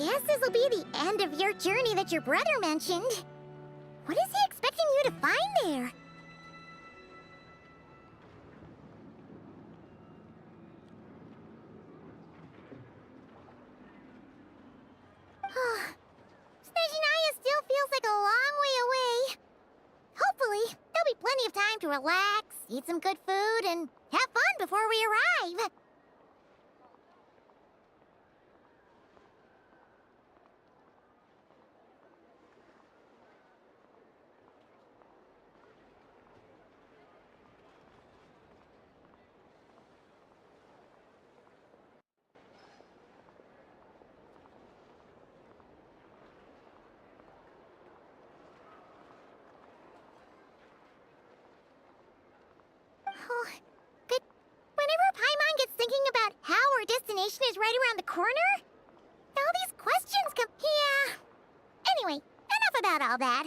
guess this will be the end of your journey that your brother mentioned. What is he expecting you to find there? SNEZHNAYA still feels like a long way away. Hopefully, there'll be plenty of time to relax, eat some good food, and have fun before we arrive. But whenever Paimon gets thinking about how our destination is right around the corner, all these questions come... Yeah. Anyway, enough about all that.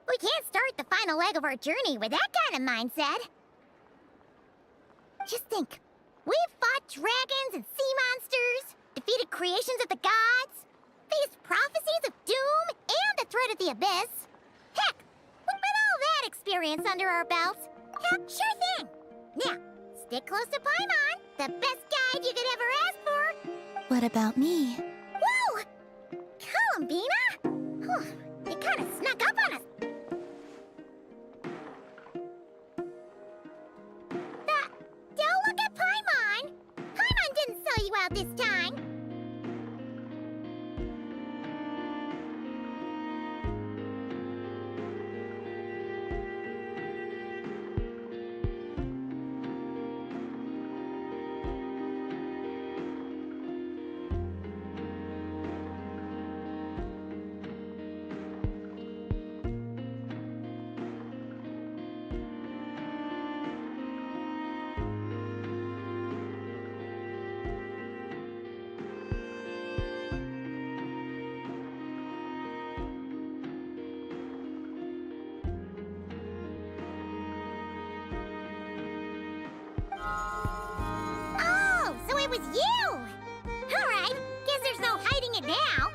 We can't start the final leg of our journey with that kind of mindset. Just think. We've fought dragons and sea monsters, defeated creations of the gods, faced prophecies of doom and the threat of the abyss. Heck, with all that experience under our belts, sure thing. Now, stick close to Paimon, the best guide you could ever ask for. What about me? Whoa! Columbina? You kind of snuck up on us. Don't look at Paimon. Paimon didn't sell you out this time. It was you! Alright, guess there's no hiding it now.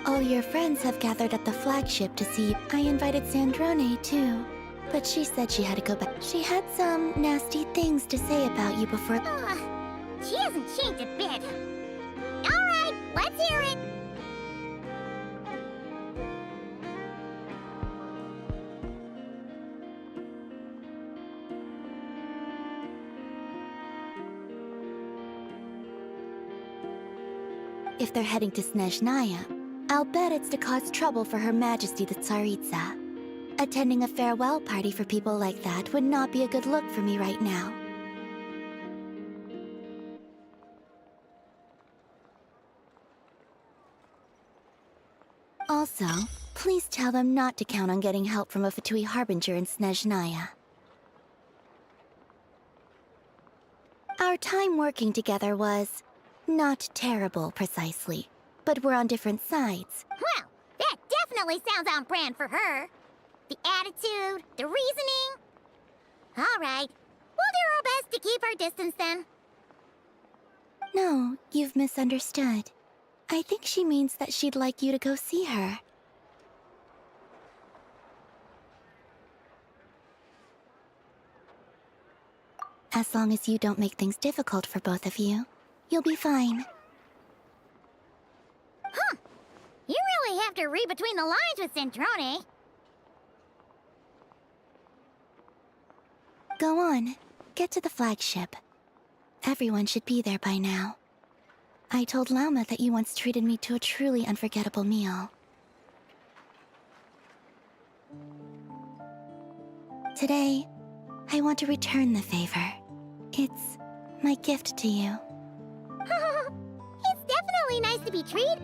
All your friends have gathered at the flagship to see. I invited Sandrone too, but she said she had to go back. She had some nasty things to say about you before. She hasn't changed a bit. Alright, let's hear it. If they're heading to Snezhnaya, I'll bet it's to cause trouble for Her Majesty the Tsaritsa. Attending a farewell party for people like that would not be a good look for me right now. Also, please tell them not to count on getting help from a Fatui Harbinger in Snezhnaya. Our time working together was not terrible, precisely, but we're on different sides. Well, that definitely sounds on brand for her. The attitude, the reasoning. All right, we'll do our best to keep our distance then. No, you've misunderstood. I think she means that she'd like you to go see her. As long as you don't make things difficult for both of you, you'll be fine. Huh. You really have to read between the lines with Sandrone. Go on. Get to the flagship. Everyone should be there by now. I told Lauma that you once treated me to a truly unforgettable meal. Today, I want to return the favor. It's my gift to you. It's definitely nice to be treated.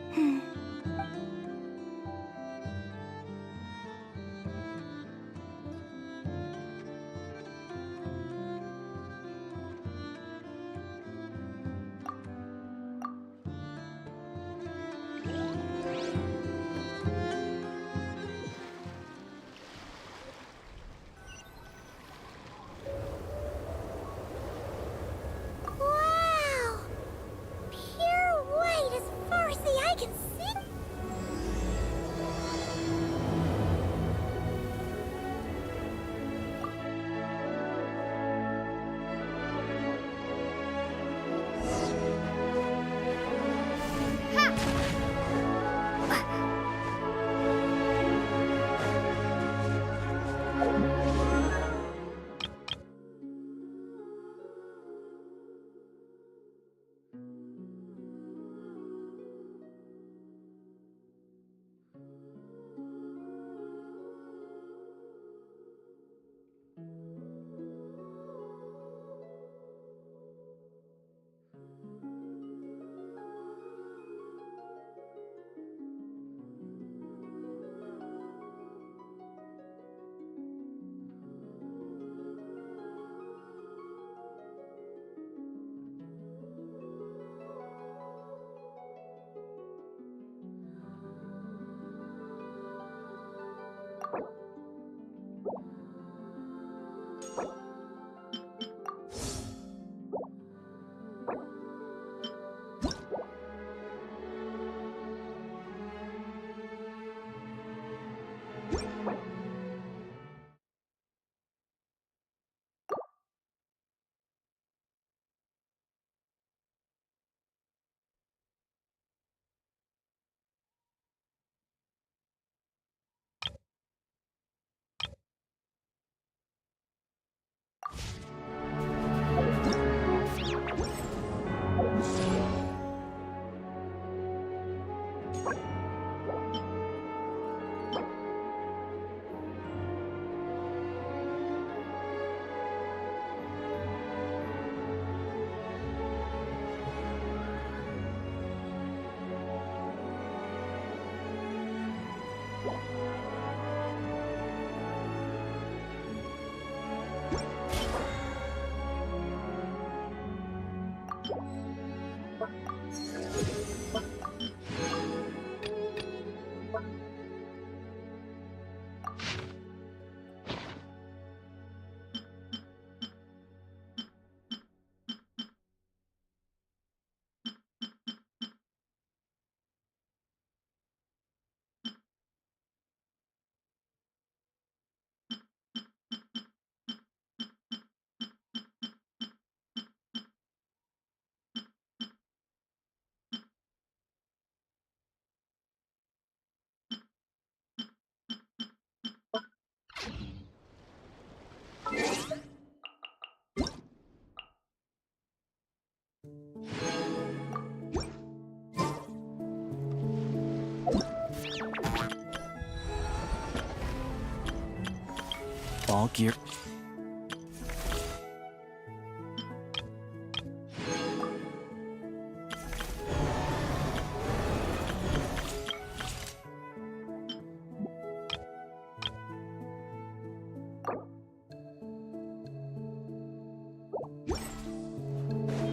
All gear.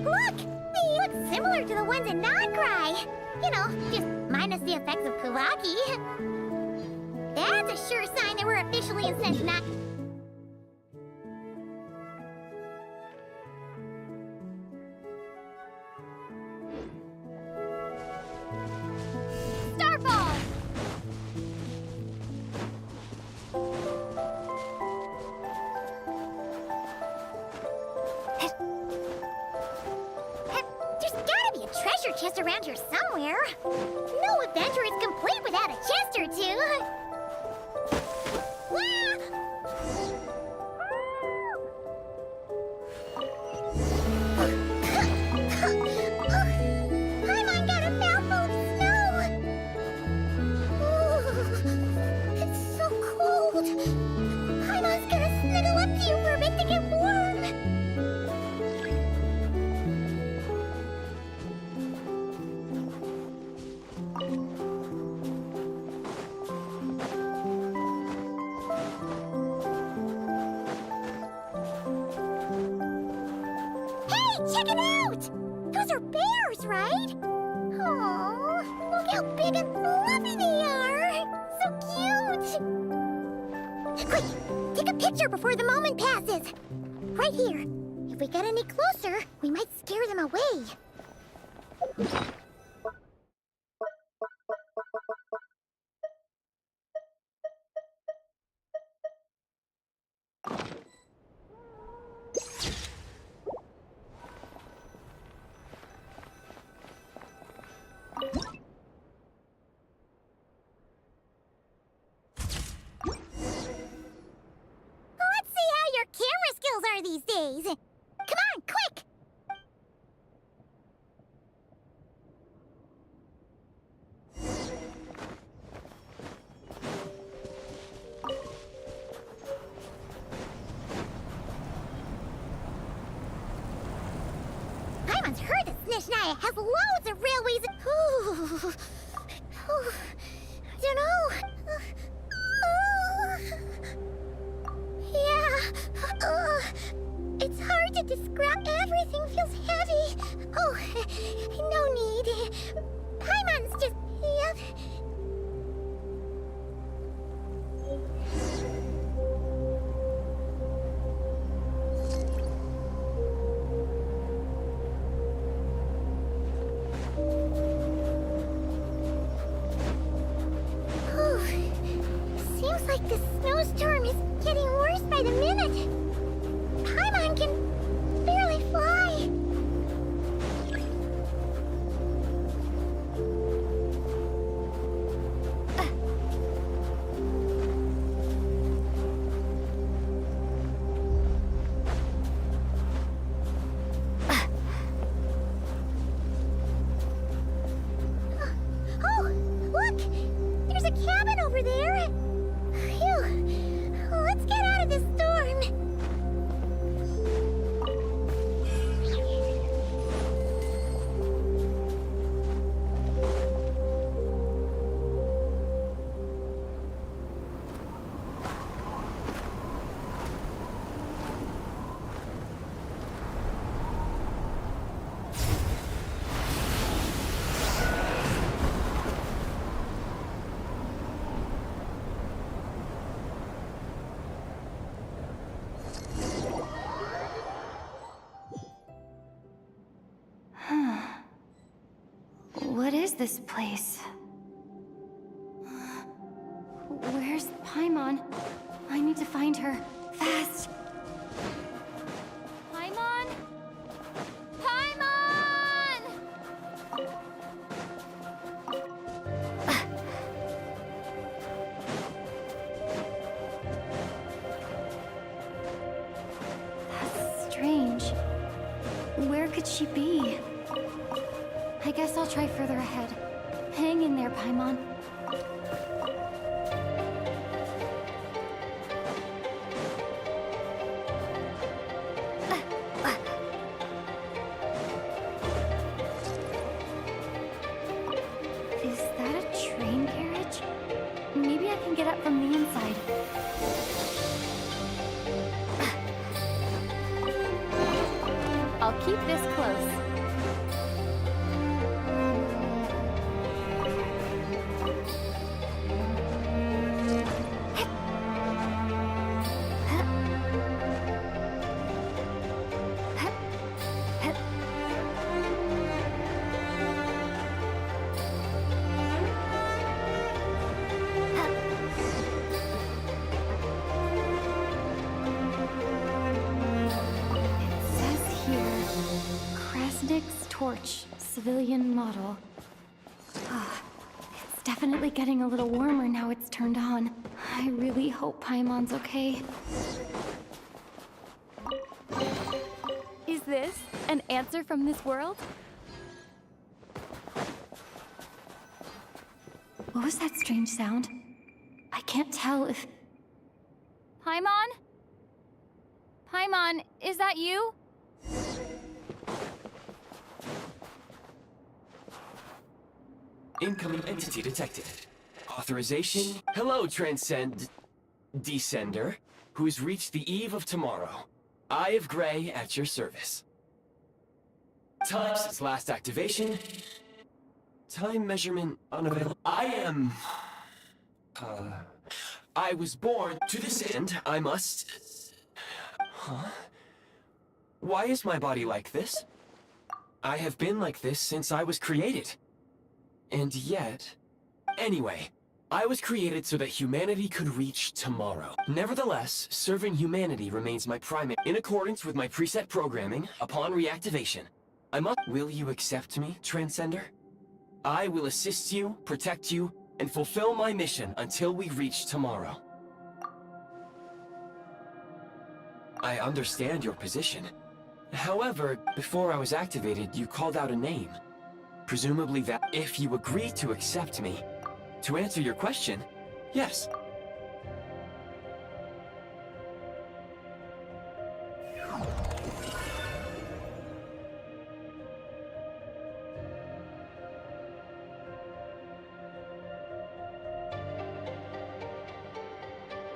Look! They look similar to the ones in Nagrai. You know, just minus the effects of Kawaki. That's a sure sign that we're officially in SNEZHNAYA. Starfall! There's gotta be a treasure chest around here somewhere. No adventure is complete without a chest or two. Paimon got a mouthful of snow! Ooh, it's so cold! Paimon's gonna snuggle up to you for a bit to get warm! Hey, check it out! Those are bears, right? Aww, look how big and fluffy they are! So cute! Quick, take a picture before the moment passes! Right here. If we get any closer, we might scare them away. Let's see how your camera skills are these days. Come on, quick! Paimon's heard that SNEZHNAYA has loads of railways. Ooh. I don't know. Yeah. It's hard to describe. Everything feels heavy. Oh, no need. Paimon's just. Yep. Seems like the snowstorm is getting worse by the minute. Paimon can barely fly. Oh, look! There's a cabin over there. Phew. Let's get out of this storm. What is this place? Where's Paimon? I need to find her. Fast! Paimon? Paimon! That's strange. Where could she be? I guess I'll try further ahead. Hang in there, Paimon. Is that a train carriage? Maybe I can get up from the inside. I'll keep this close. Torch, civilian model. It's definitely getting a little warmer now it's turned on. I really hope Paimon's okay. Is this an answer from this world? What was that strange sound? I can't tell if... Paimon? Paimon, is that you? Incoming entity detected. Authorization. Hello, Descender, who's reached the eve of tomorrow. Eye of Grey at your service. Time since last activation. Time measurement unavailable. I was born to this end. I must... Huh? Why is my body like this? I have been like this since I was created. And yet... Anyway, I was created so that humanity could reach tomorrow. Nevertheless, serving humanity remains my primary. In accordance with my preset programming, upon reactivation, Will you accept me, Transcender? I will assist you, protect you, and fulfill my mission until we reach tomorrow. I understand your position. However, before I was activated, you called out a name. Presumably that if you agree to accept me. To answer your question, yes.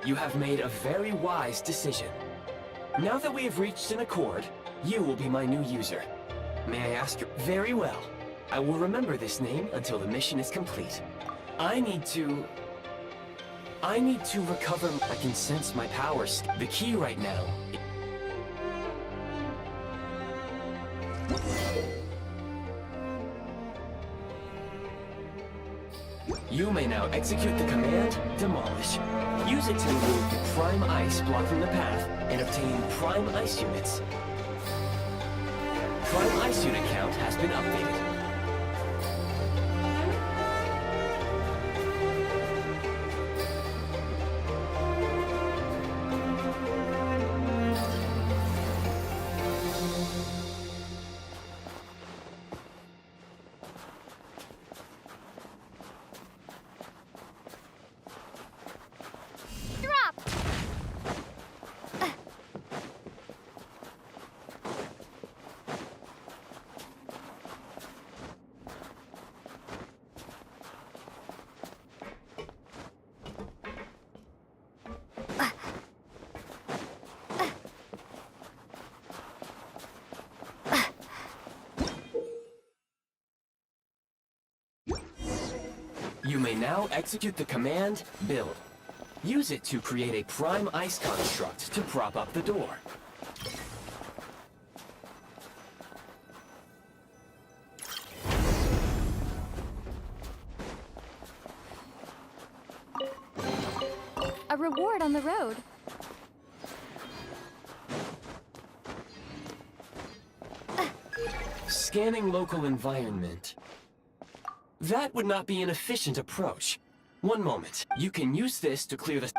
You have made a very wise decision. Now that we have reached an accord, you will be my new user. May I ask you? Very well. I will remember this name until the mission is complete. I need to recover. I can sense my powers. The key right now. You may now execute the command, Demolish. Use it to remove the Prime Ice blocking the path and obtain Prime Ice units. Prime Ice unit count has been updated. You may now execute the command, Build. Use it to create a Prime Ice construct to prop up the door. reward on the road. Scanning local environment. That would not be an efficient approach. One moment. You can use this to clear the...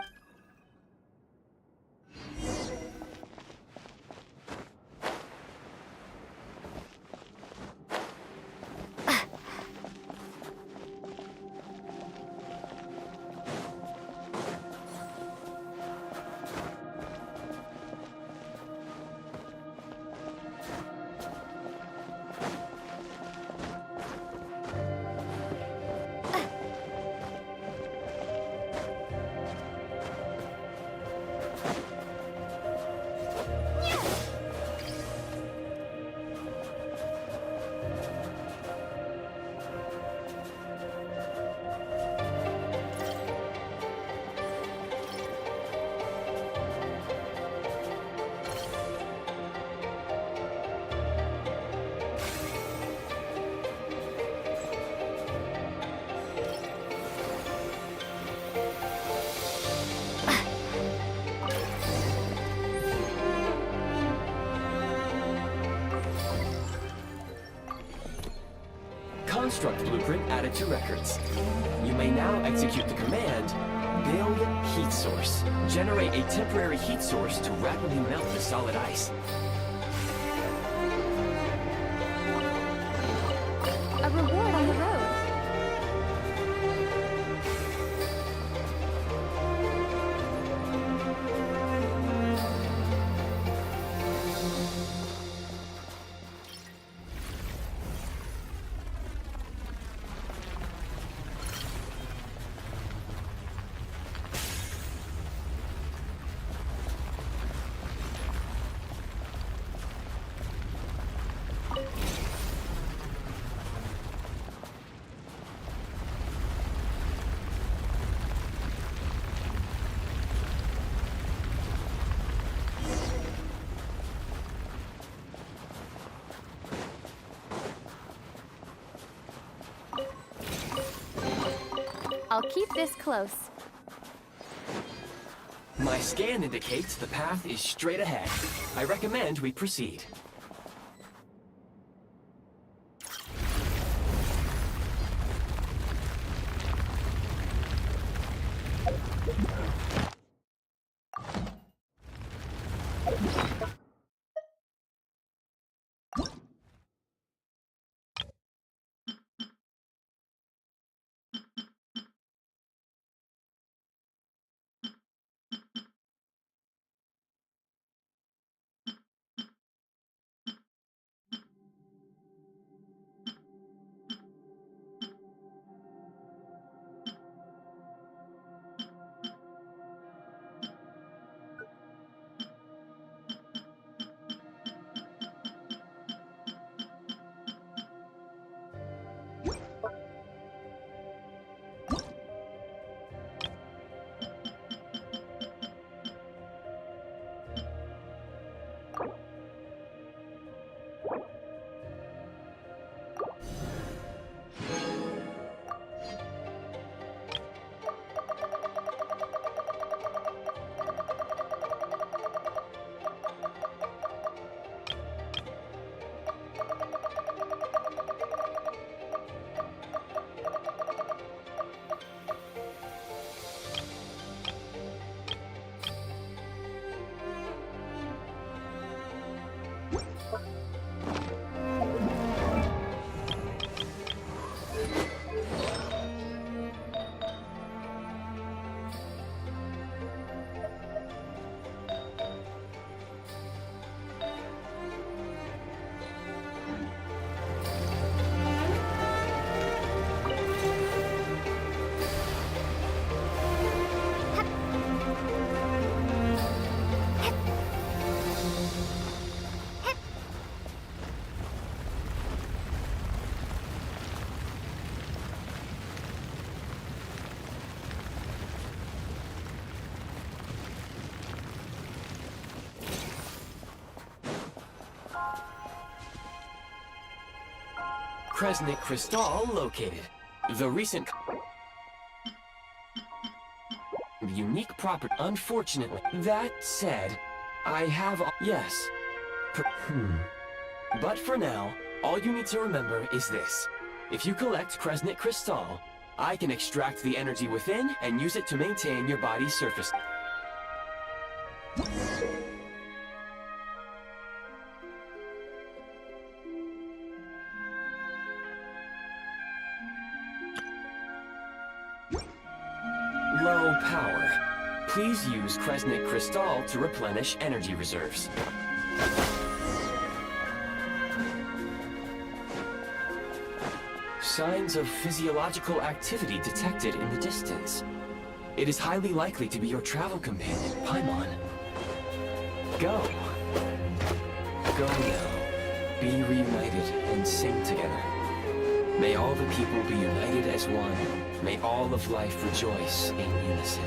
Construct blueprint added to records. You may now execute the command, build heat source. Generate a temporary heat source to rapidly melt the solid ice. A reward on the road. I'll keep this close. My scan indicates the path is straight ahead. I recommend we proceed. Kresnik Crystal located. The recent... unique property. Unfortunately, that said, I have yes. But for now, all you need to remember is this. If you collect Kresnit Crystal, I can extract the energy within and use it to maintain your body's surface. Low power. Please use Kresnit Crystal to replenish energy reserves. Signs of physiological activity detected in the distance. It is highly likely to be your travel companion, Paimon. Go. Go now. Be reunited and sing together. May all the people be united as one. May all of life rejoice in unison.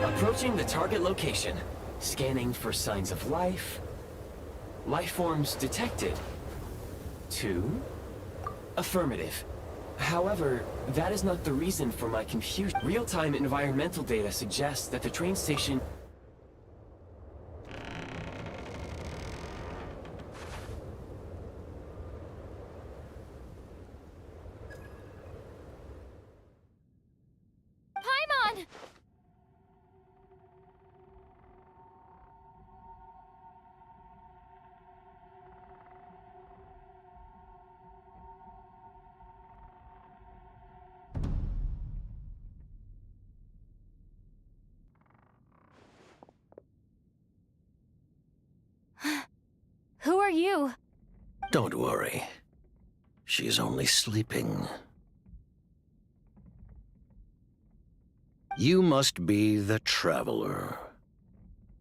Approaching the target location. Scanning for signs of life. Life forms detected. 2. Affirmative. However, that is not the reason for my confusion. Real-time environmental data suggests that the train station... Paimon! Who are you? Don't worry. She's only sleeping. You must be the Traveler.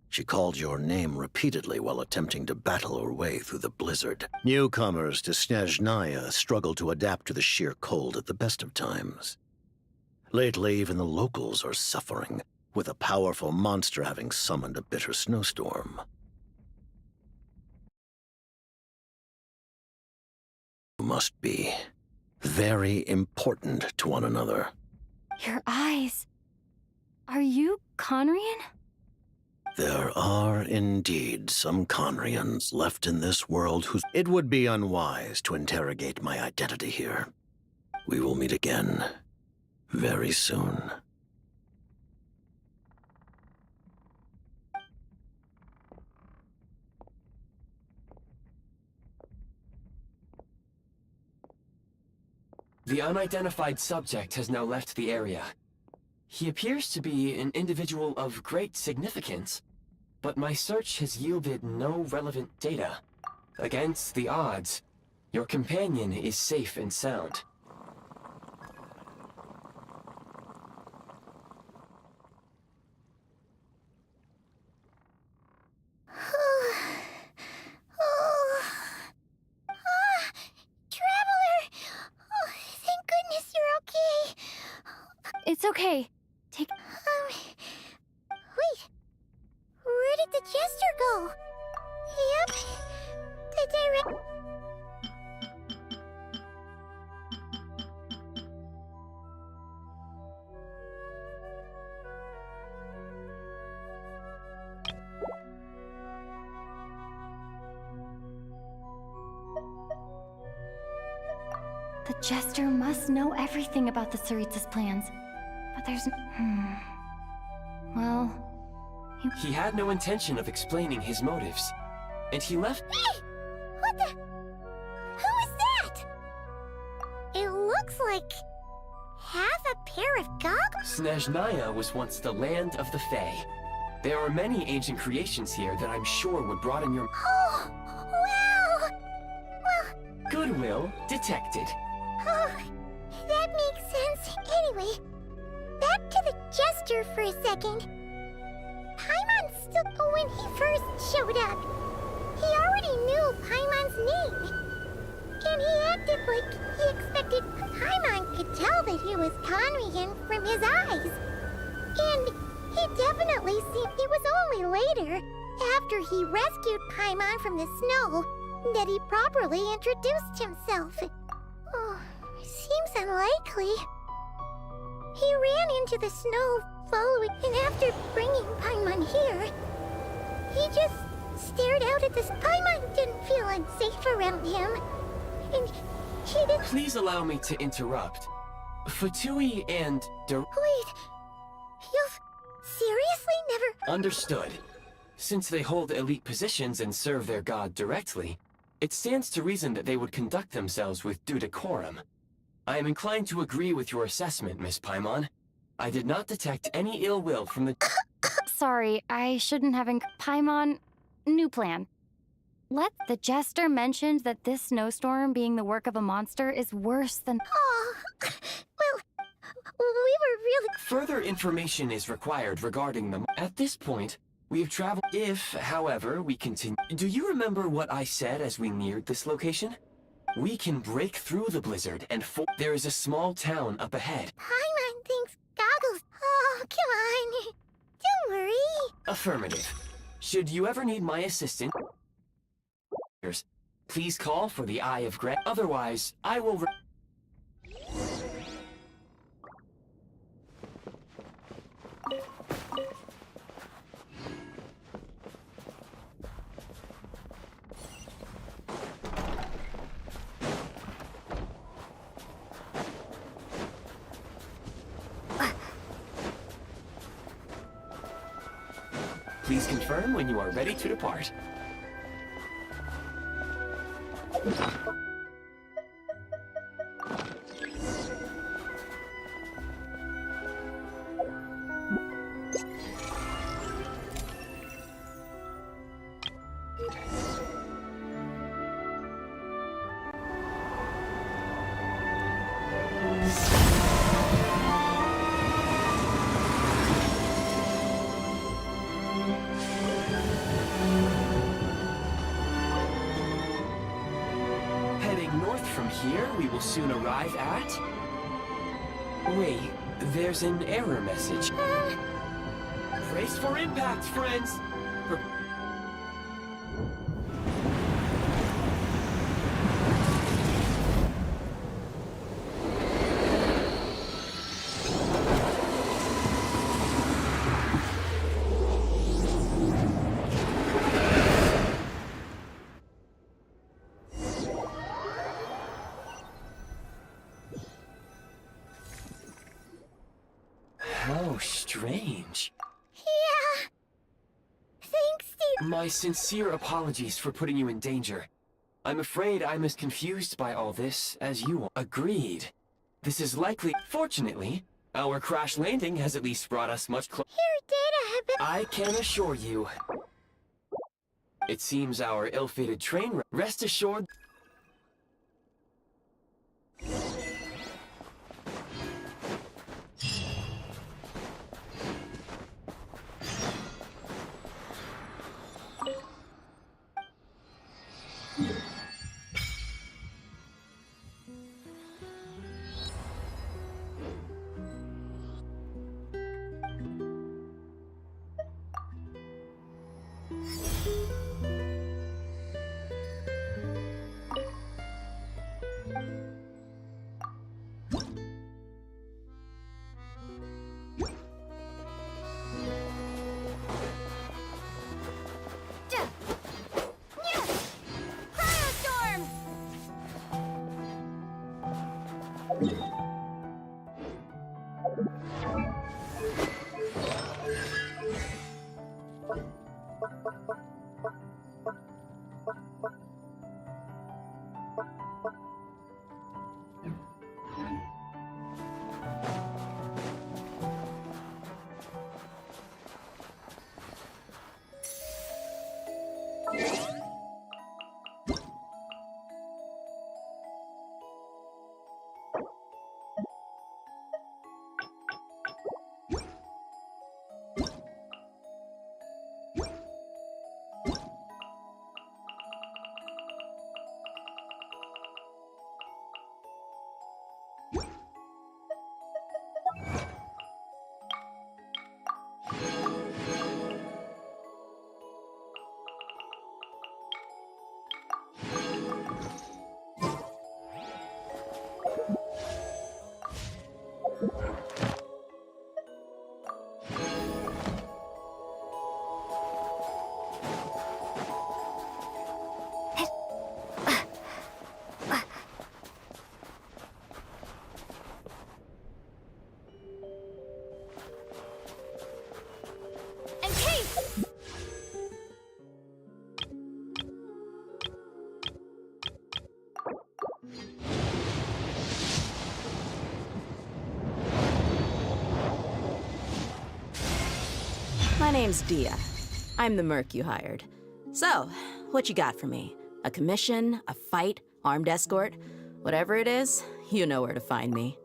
She called your name repeatedly while attempting to battle her way through the blizzard. Newcomers to SNEZHNAYA struggle to adapt to the sheer cold at the best of times. Lately, even the locals are suffering, with a powerful monster having summoned a bitter snowstorm. Must be very important to one another. Your eyes. Are you Conrian? There are indeed some Conrians left in this world whose... It would be unwise to interrogate my identity here. We will meet again very soon. The unidentified subject has now left the area. He appears to be an individual of great significance, but my search has yielded no relevant data. Against the odds, your companion is safe and sound. It's okay. Take... Wait. Where did the jester go? Yep. The direct... The jester must know everything about the Tsaritsa's plans. But there's... Well... He had no intention of explaining his motives, and he left... Hey! What the... Who is that? It looks like... half a pair of goggles? SNEZHNAYA was once the land of the Fae. There are many ancient creations here that I'm sure would broaden your... Oh, wow! Well... Goodwill detected. Oh, that makes sense. Anyway, back to the jester for a second. Paimon still... When he first showed up, he already knew Paimon's name. And he acted like he expected Paimon could tell that he was Conrian from his eyes. And he definitely seemed... It was only later, after he rescued Paimon from the snow, that he properly introduced himself. Seems unlikely. He ran into the snow following, and after bringing Paimon here, he just stared out at the... Paimon didn't feel unsafe around him, and he didn't... Please allow me to interrupt. Fatui and Wait, you've seriously never... Understood. Since they hold elite positions and serve their god directly, it stands to reason that they would conduct themselves with due decorum. I am inclined to agree with your assessment, Miss Paimon. I did not detect any ill will from the... Sorry, I shouldn't have Paimon, new plan. The jester mentioned that this snowstorm being the work of a monster is worse than... Oh, well, we were really... Further information is required regarding them. At this point, we have traveled... If, however, we continue... Do you remember what I said as we neared this location? We can break through the blizzard and there is a small town up ahead. Paimon thinks goggles... Oh, come on. Don't worry. Affirmative. Should you ever need my assistance, please call for the Eye of Grey. Otherwise, I will... Please confirm when you are ready to depart. Here, we will soon arrive at... Wait, there's an error message. Brace for impact, friends! How strange. Yeah. Thanks, Steve. My sincere apologies for putting you in danger. I'm afraid I'm as confused by all this as you are. Agreed. This is likely... Fortunately, our crash landing has at least brought us much closer. Your data have been... I can assure you. It seems our ill-fated train... Rest assured... My name's Dia. I'm the merc you hired. So, what you got for me? A commission, a fight, armed escort? Whatever it is, you know where to find me.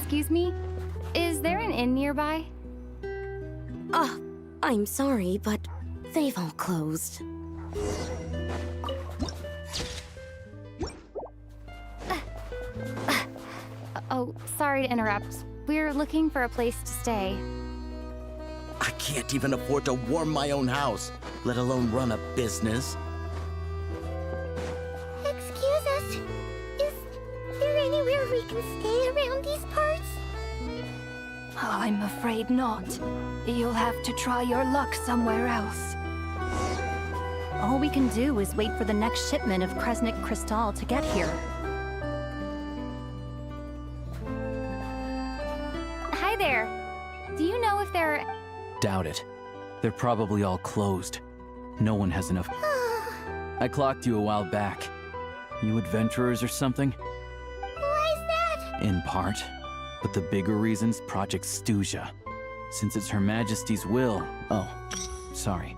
Excuse me? Is there an inn nearby? Oh, I'm sorry, but they've all closed. Oh, sorry to interrupt. We're looking for a place to stay. I can't even afford to warm my own house, let alone run a business. Excuse us. Is there anywhere we can stay around these parts? I'm afraid not. You'll have to try your luck somewhere else. All we can do is wait for the next shipment of Kresnik Crystal to get here. Hi there. Do you know if there are... Doubt it. They're probably all closed. No one has enough. I clocked you a while back. You adventurers or something? Why is that? In part. But the bigger reason's Project Stuja. Since it's Her Majesty's will... Oh, sorry.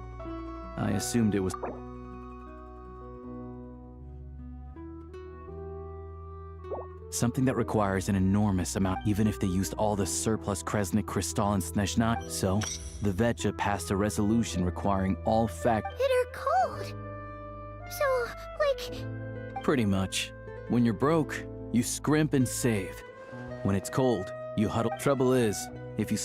I assumed it was... Something that requires an enormous amount, even if they used all the surplus Kresnik Crystal and SNEZHNAYA. So, the Vetja passed a resolution requiring all fact... Bitter cold. So, like... Pretty much. When you're broke, you scrimp and save. When it's cold, you huddle. Trouble is, if you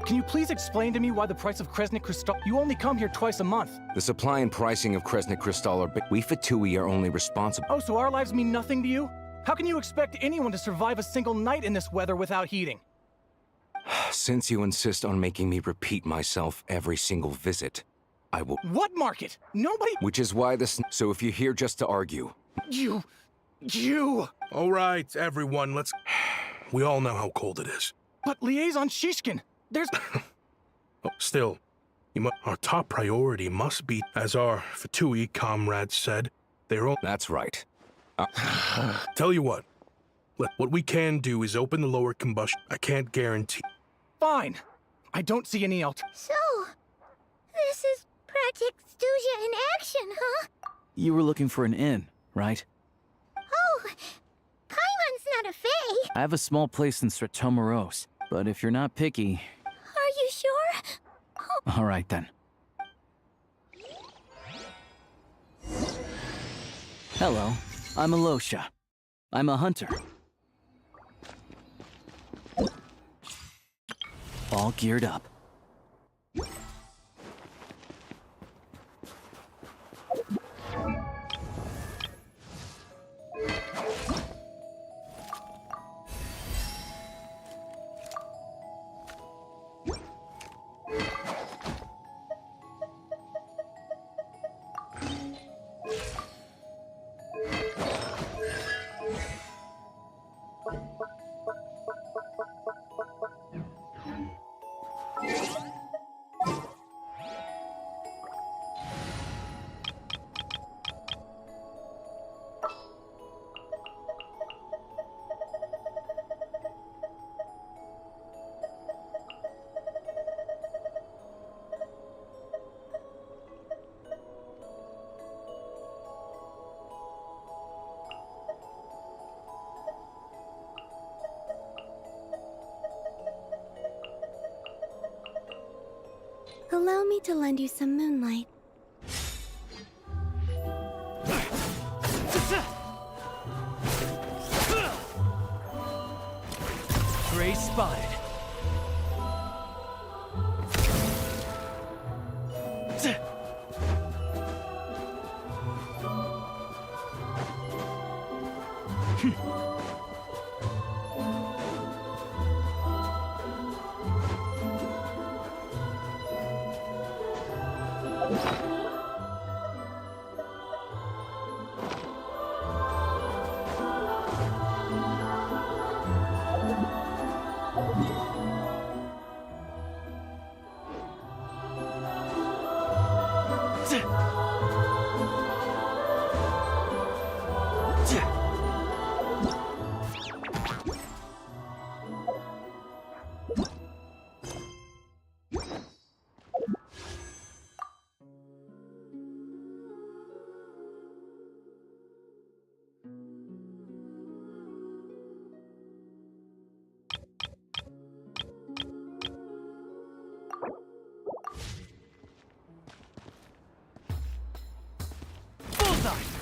Can you please explain to me why the price of Kresnik Crystal... You only come here twice a month. The supply and pricing of Kresnik Crystal are... We Fatui are only responsible... Oh, so our lives mean nothing to you? How can you expect anyone to survive a single night in this weather without heating? Since you insist on making me repeat myself every single visit, I will... What market? Nobody... Which is why this... So if you're here just to argue... You... All right, everyone, let's... We all know how cold it is. But Liaison Shishkin, there's... Oh, still, our top priority must be, as our Fatui comrades said, their own... That's right. Tell you what we can do is open the lower combustion. I can't guarantee... Fine. I don't see any So, this is Project Stuja in action, huh? You were looking for an inn, right? Oh, Paimon's not a fae. I have a small place in Stratomoros, but if you're not picky... Are you sure? Oh. All right, then. Hello, I'm Alosha. I'm a hunter. All geared up. Allow me to lend you some moonlight. Prey spotted. Bullseye!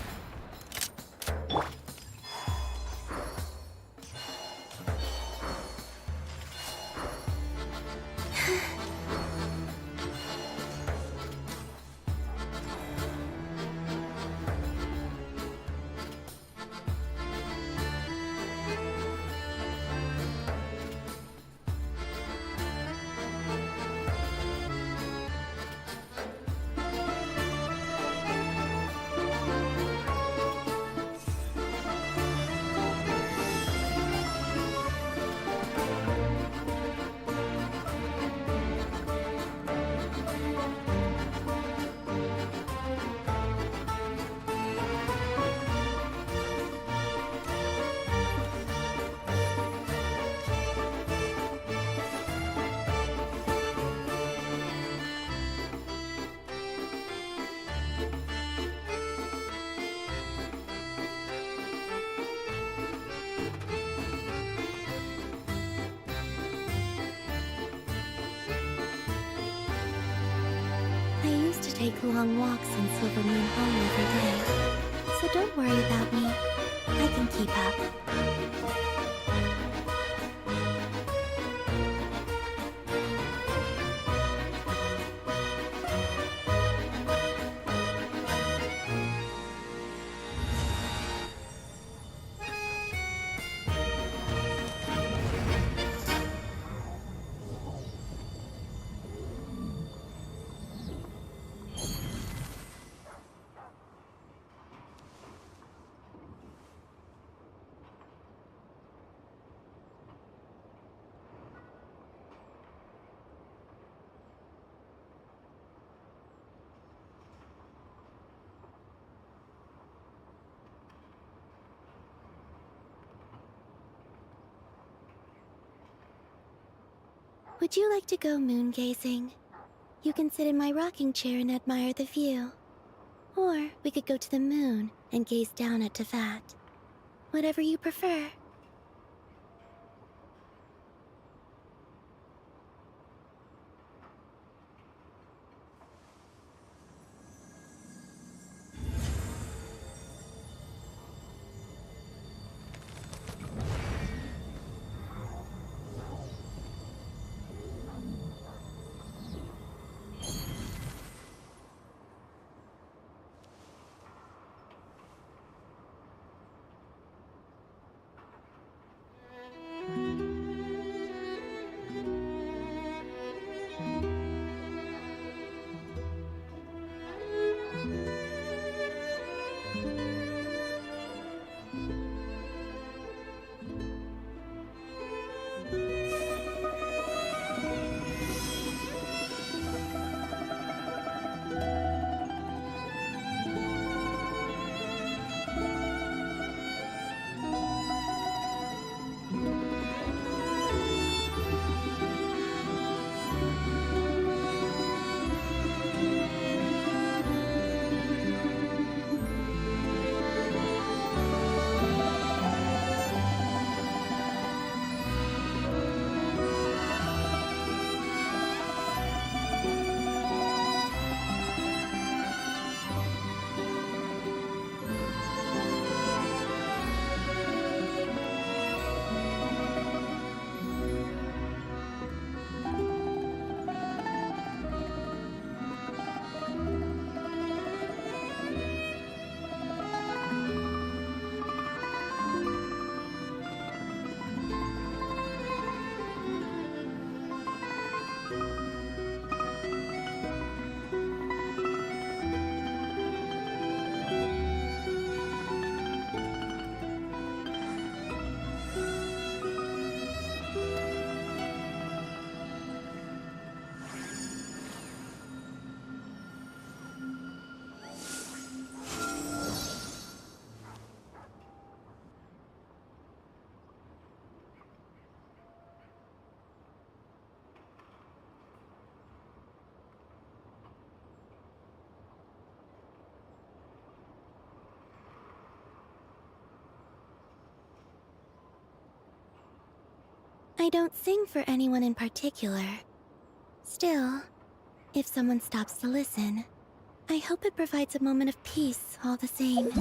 I used to take long walks in Silver Moon Hall every day, so don't worry about me. I can keep up. Would you like to go moon gazing? You can sit in my rocking chair and admire the view. Or we could go to the moon and gaze down at Tefat. Whatever you prefer. I don't sing for anyone in particular. Still, if someone stops to listen, I hope it provides a moment of peace all the same.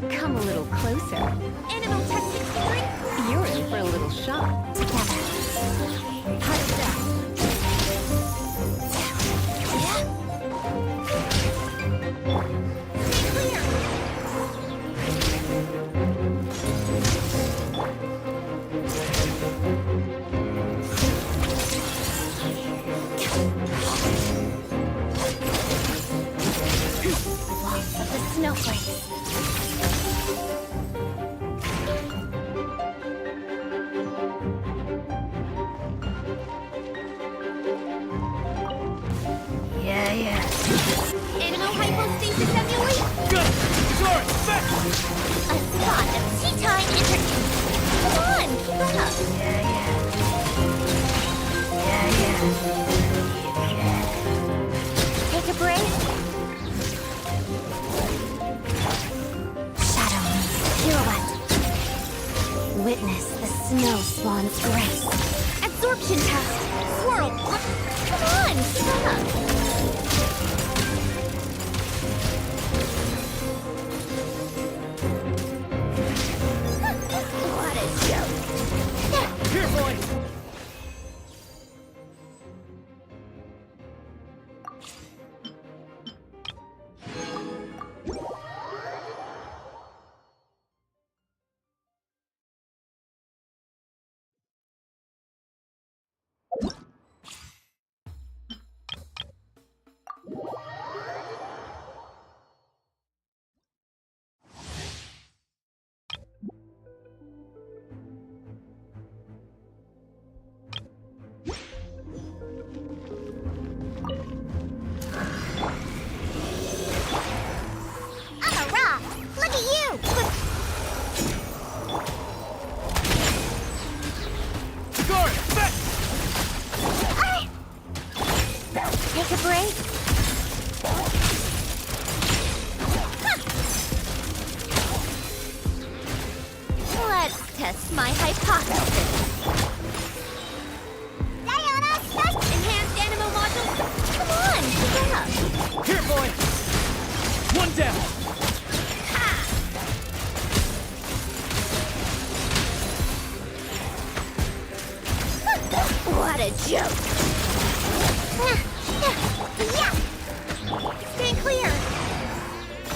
Come a little closer. Animal Tech 63. You're in for a little shock. Together. Walls of the snowflakes. Yeah. Animal hypostasis emulate. Good! Sorry! Back! A spot of tea time entertainment. Come on, keep up. Take a break. Shadow me, pirouette. Witness the snow swan's grace. Absorption test. Swirl. Come on, keep up. What a joke. Here, boy! I'm a rock. Look at you. Guard! Back! Take a break. Let's test my hypothesis. Enhanced animal module. Come on, keep up. Here, boy! One down! What a joke. Yeah. Stay clear.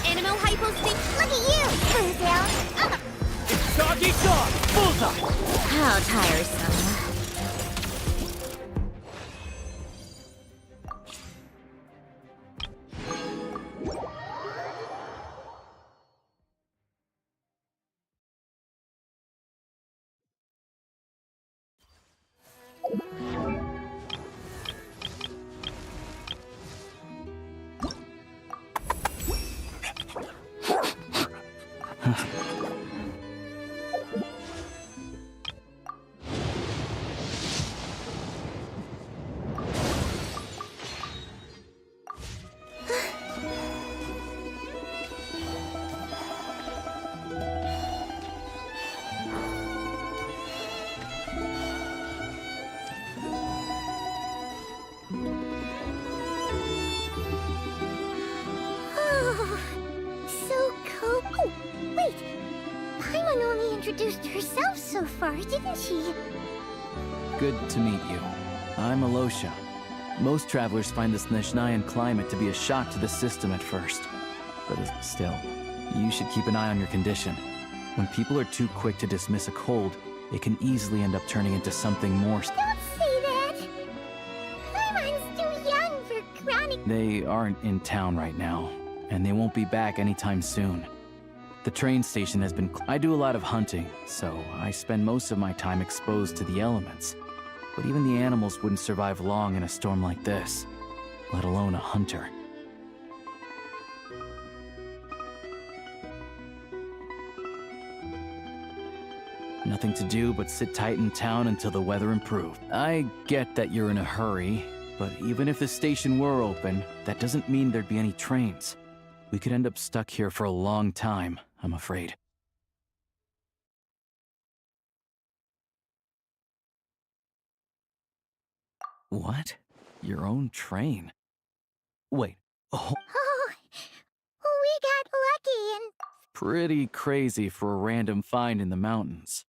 Animal hypostasis. Look at you. Move down. Dog eat dog! Bullseye! How tiresome. So cool. Oh, wait. Paimon only introduced herself so far, didn't she? Good to meet you. I'm Alosha. Most travelers find the Snezhnayan climate to be a shock to the system at first. But still, you should keep an eye on your condition. When people are too quick to dismiss a cold, it can easily end up turning into something more. Don't say that. Paimon's too young for chronic. They aren't in town right now, and they won't be back anytime soon. The train station has been... I do a lot of hunting, so I spend most of my time exposed to the elements. But even the animals wouldn't survive long in a storm like this, let alone a hunter. Nothing to do but sit tight in town until the weather improves. I get that you're in a hurry, but even if the station were open, that doesn't mean there'd be any trains. We could end up stuck here for a long time, I'm afraid. What? Your own train? Wait, oh, Oh, we got lucky and... pretty crazy for a random find in the mountains.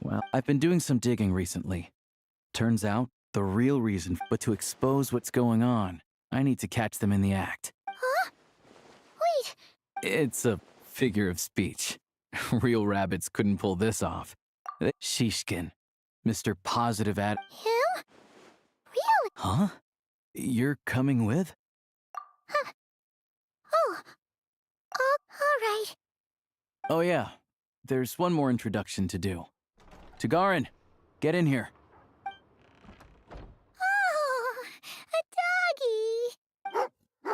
Well, I've been doing some digging recently. Turns out, the real reason, but to expose what's going on, I need to catch them in the act. Huh? Wait. It's a figure of speech. Real rabbits couldn't pull this off. Shishkin, Mr. Positive Ad... Him? Really? Huh? You're coming with? Huh. Oh. Oh, all right. Oh yeah, there's one more introduction to do. Tagarin, get in here. Oh, a doggy.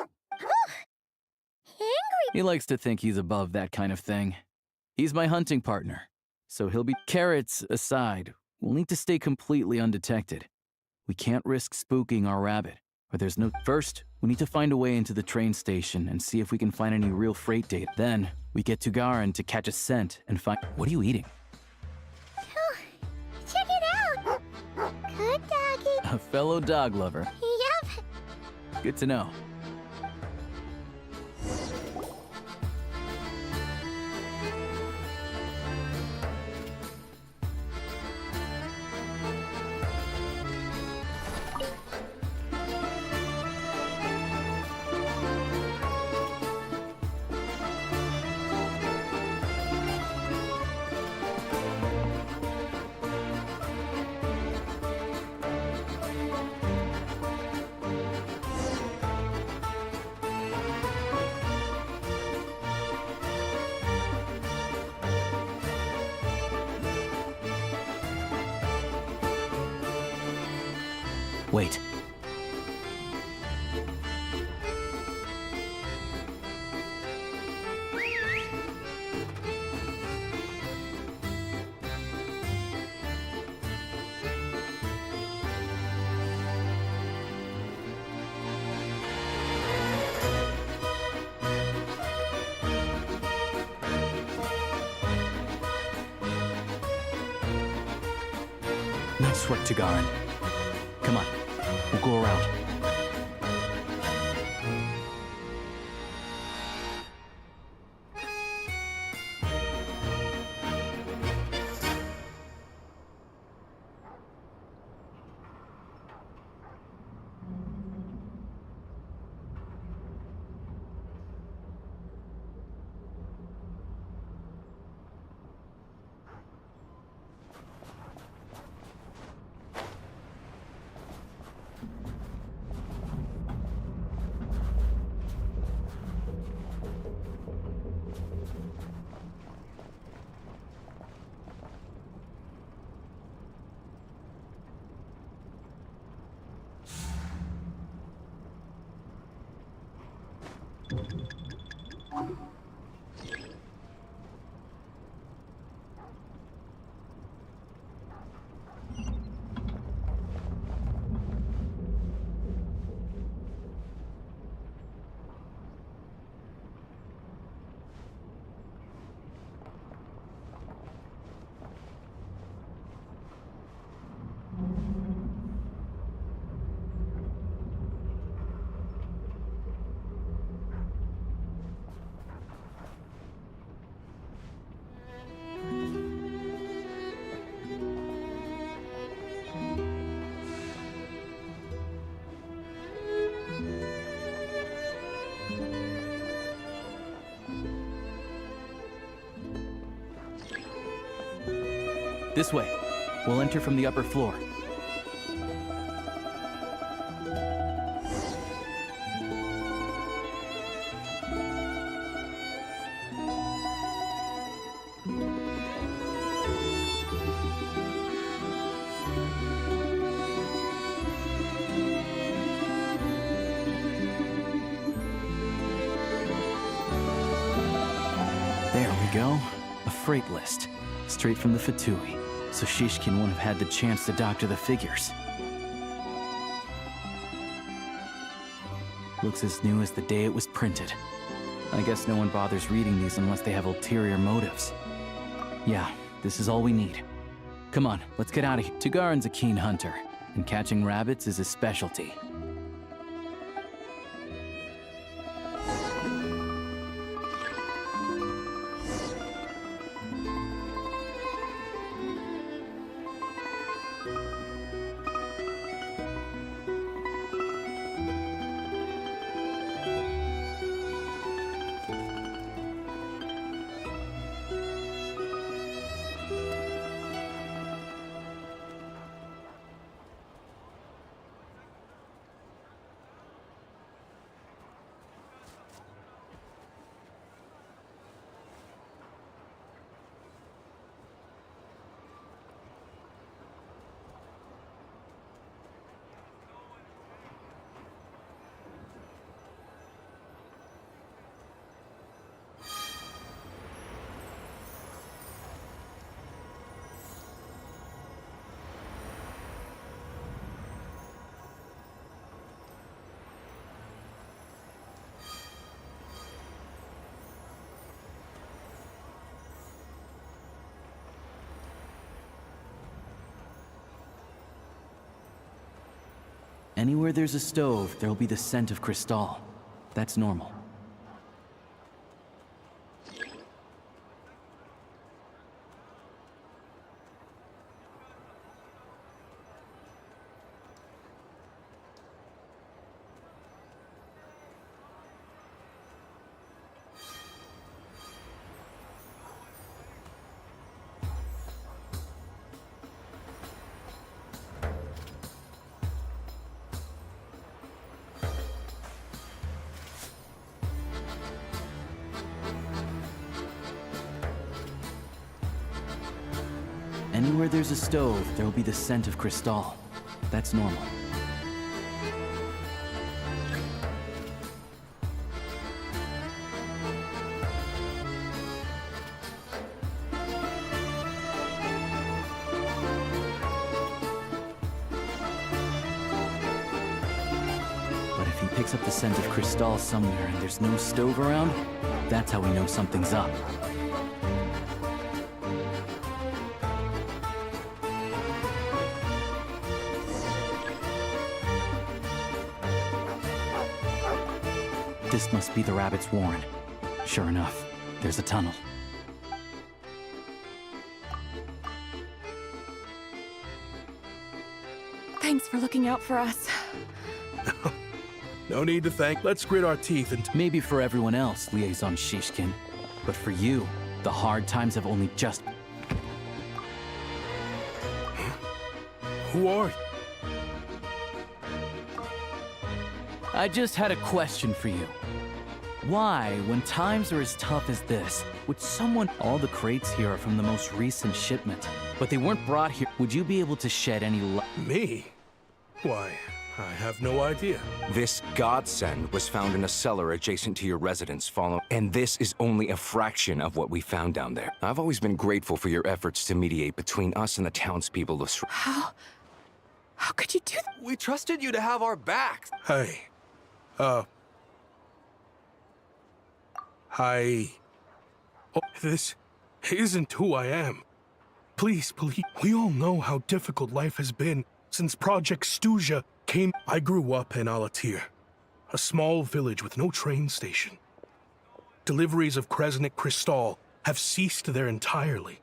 Angry. He likes to think he's above that kind of thing. He's my hunting partner, so he'll be... Carrots aside, we'll need to stay completely undetected. We can't risk spooking our rabbit, or there's no... First, we need to find a way into the train station and see if we can find any real freight data. Then, we get Tagarin to catch a scent and find... What are you eating? Oh, check it out. Good doggy. A fellow dog lover. Yep. Good to know. Wait. Nice work, Tagarin. Come on, we'll go around. This way. We'll enter from the upper floor. There we go. A freight list. Straight from the Fatui. So Shishkin won't have had the chance to doctor the figures. Looks as new as the day it was printed. I guess no one bothers reading these unless they have ulterior motives. Yeah, this is all we need. Come on, let's get out of here. Tugarin's a keen hunter, and catching rabbits is his specialty. Anywhere there's a stove, there'll be the scent of Cristal. That's normal. Anywhere there's a stove, there'll be the scent of Cristal. That's normal. But if he picks up the scent of Cristal somewhere and there's no stove around, that's how we know something's up. This must be the rabbit's warren. Sure enough, there's a tunnel. Thanks for looking out for us. No need to thank. Let's grit our teeth and... Maybe for everyone else, Liaison Shishkin. But for you, the hard times have only just... Who are you? I just had a question for you. Why, when times are as tough as this, would someone... All the crates here are from the most recent shipment, but they weren't brought here. Would you be able to shed any light? Me? Why, I have no idea. This godsend was found in a cellar adjacent to your residence, and this is only a fraction of what we found down there. I've always been grateful for your efforts to mediate between us and the townspeople of How could you do that? We trusted you to have our backs. Hey, this isn't who I am. Please, we all know how difficult life has been since Project Stuzha came. I grew up in Alatir, a small village with no train station. Deliveries of Kresnik Crystal have ceased there entirely.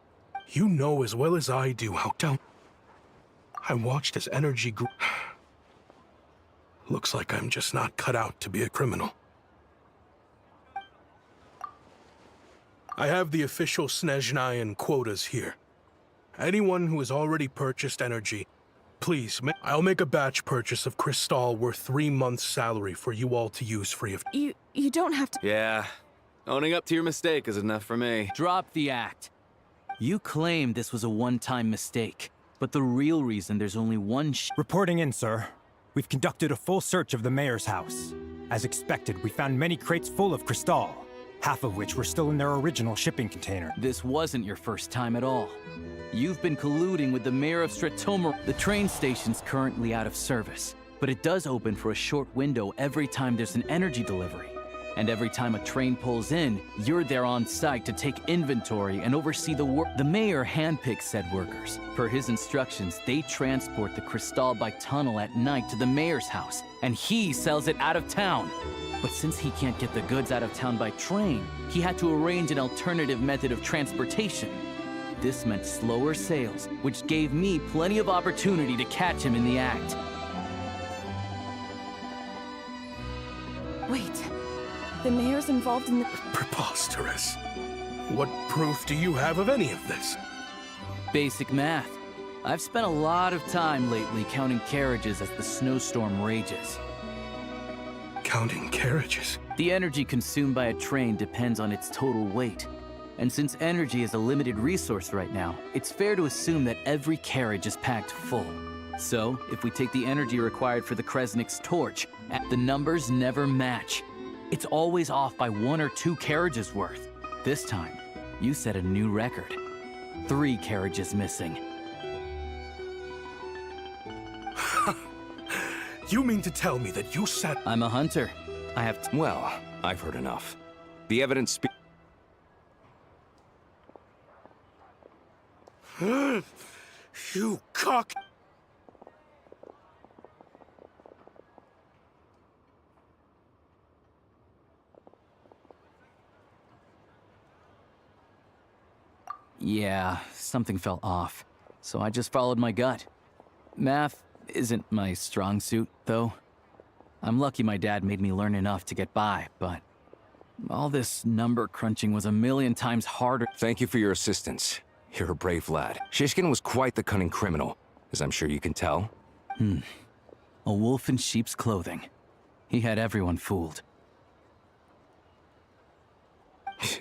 You know as well as I do how down... I watched as energy grew... Looks like I'm just not cut out to be a criminal. I have the official SNEZHNAYA quotas here. Anyone who has already purchased energy, please, I'll make a batch purchase of Crystal worth 3 months' salary for you all to use free of... You don't have to... Yeah, owning up to your mistake is enough for me. Drop the act. You claim this was a one-time mistake, but the real reason there's only one Reporting in, sir. We've conducted a full search of the mayor's house. As expected, we found many crates full of Crystal, half of which were still in their original shipping container. This wasn't your first time at all. You've been colluding with the mayor of Stratomir. The train station's currently out of service, but it does open for a short window every time there's an energy delivery. And every time a train pulls in, you're there on site to take inventory and oversee the work. The mayor handpicks said workers. Per his instructions, they transport the Crystal by tunnel at night to the mayor's house, and he sells it out of town. But since he can't get the goods out of town by train, he had to arrange an alternative method of transportation. This meant slower sales, which gave me plenty of opportunity to catch him in the act. Wait. The mayor's involved in the... Preposterous. What proof do you have of any of this? Basic math. I've spent a lot of time lately counting carriages as the snowstorm rages. Counting carriages? The energy consumed by a train depends on its total weight. And since energy is a limited resource right now, it's fair to assume that every carriage is packed full. So, if we take the energy required for the Kresnik's torch, the numbers never match. It's always off by 1 or 2 carriages worth. This time, you set a new record. 3 carriages missing. You mean to tell me that you said... I'm a hunter. I have... Well, I've heard enough. The evidence You cock... Yeah, something fell off. So I just followed my gut. Math isn't my strong suit, though. I'm lucky my dad made me learn enough to get by, but all this number crunching was a million times harder. Thank you for your assistance. You're a brave lad. Shishkin was quite the cunning criminal, as I'm sure you can tell. A wolf in sheep's clothing. He had everyone fooled.